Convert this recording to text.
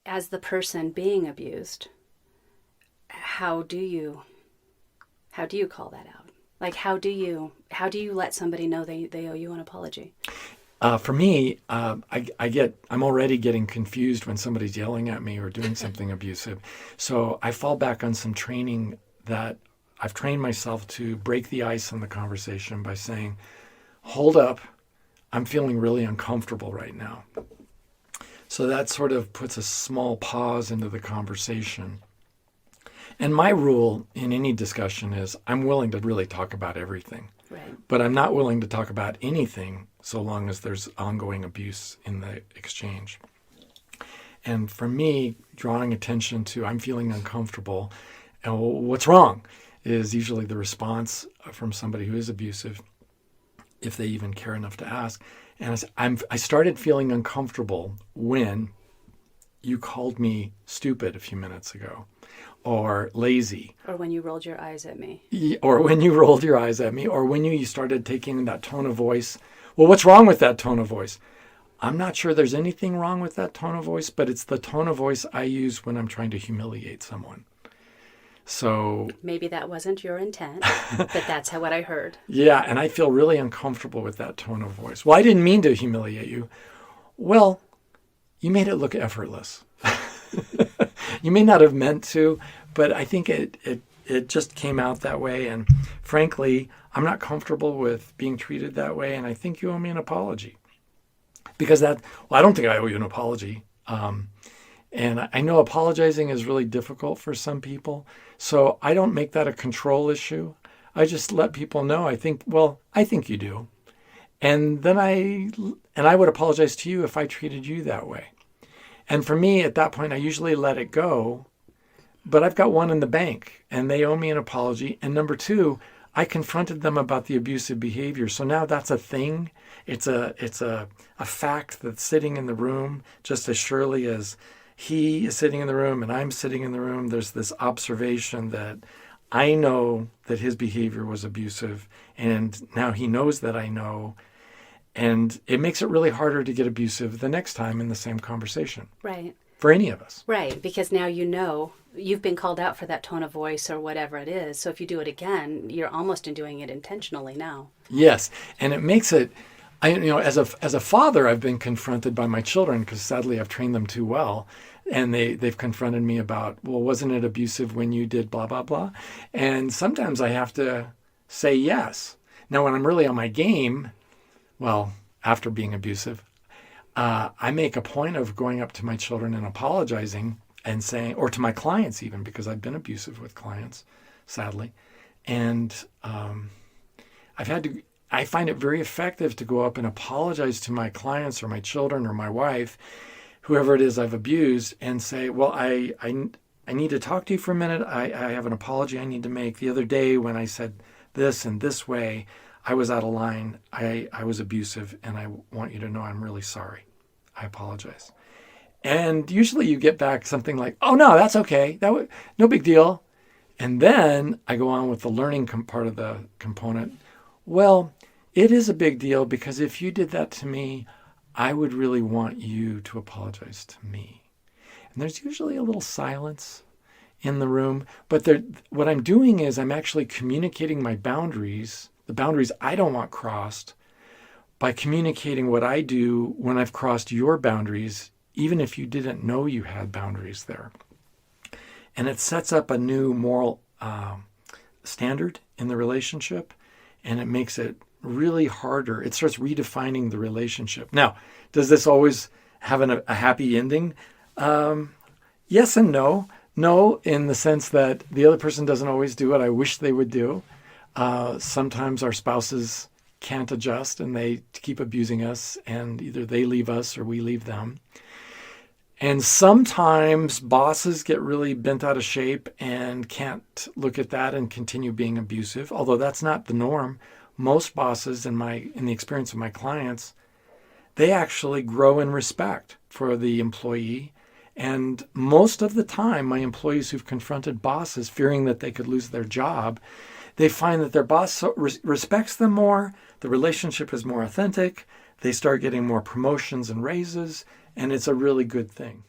as the person being abused, how do you call that out? Like, how do you let somebody know they owe you an apology? For me, I'm already getting confused when somebody's yelling at me or doing something abusive. So I fall back on some training that I've trained myself to break the ice in the conversation by saying, hold up, I'm feeling really uncomfortable right now. So that sort of puts a small pause into the conversation. And my rule in any discussion is I'm willing to really talk about everything. Right. But I'm not willing to talk about anything so long as there's ongoing abuse in the exchange. And for me, drawing attention to I'm feeling uncomfortable and what's wrong is usually the response from somebody who is abusive, if they even care enough to ask. And I started feeling uncomfortable when you called me stupid a few minutes ago, or lazy. Or when you rolled your eyes at me. Or when you rolled your eyes at me, or when you started taking that tone of voice. Well, what's wrong with that tone of voice? I'm not sure there's anything wrong with that tone of voice, but it's the tone of voice I use when I'm trying to humiliate someone. So maybe that wasn't your intent, but that's what I heard. Yeah, and I feel really uncomfortable with that tone of voice. Well, I didn't mean to humiliate you. Well, you made it look effortless. You may not have meant to, but I think it just came out that way. And frankly, I'm not comfortable with being treated that way. And I think you owe me an apology. Because I don't think I owe you an apology. And I know apologizing is really difficult for some people. So I don't make that a control issue. I just let people know, I think you do. And then I would apologize to you if I treated you that way. And for me, at that point, I usually let it go. But I've got one in the bank, and they owe me an apology. And number two, I confronted them about the abusive behavior. So now that's a thing. It's a fact that's sitting in the room just as surely as he is sitting in the room and I'm sitting in the room. There's this observation that I know that his behavior was abusive, and now he knows that I know. And it makes it really harder to get abusive the next time in the same conversation. Right. For any of us. Right, because now you know you've been called out for that tone of voice or whatever it is. So if you do it again, you're almost doing it intentionally now. Yes, and it makes it, as a father, I've been confronted by my children because sadly I've trained them too well. And they've confronted me about, well, wasn't it abusive when you did blah, blah, blah? And sometimes I have to say yes. Now, when I'm really on my game, well, after being abusive, I make a point of going up to my children and apologizing and saying, or to my clients even, because I've been abusive with clients, sadly. And I find it very effective to go up and apologize to my clients or my children or my wife, whoever it is I've abused, and say, well, I need to talk to you for a minute. I have an apology I need to make. The other day when I said this and this way, I was out of line. I was abusive, and I want you to know I'm really sorry. I apologize. And usually you get back something like, oh, no, that's okay. No big deal. And then I go on with the learning part of the component. Well, it is a big deal because if you did that to me, I would really want you to apologize to me. And there's usually a little silence in the room. But what I'm doing is I'm actually communicating my boundaries, the boundaries I don't want crossed, by communicating what I do when I've crossed your boundaries, even if you didn't know you had boundaries there. And it sets up a new moral standard in the relationship, and it makes it really harder. It starts redefining the relationship. Now, does this always have a happy ending? Yes and no. No, in the sense that the other person doesn't always do what I wish they would do. Sometimes our spouses can't adjust and they keep abusing us, and either they leave us or we leave them. And sometimes bosses get really bent out of shape and can't look at that and continue being abusive, although that's not the norm. Most bosses, in the experience of my clients, they actually grow in respect for the employee. And most of the time, my employees who've confronted bosses fearing that they could lose their job, they find that their boss respects them more, the relationship is more authentic, they start getting more promotions and raises, and it's a really good thing.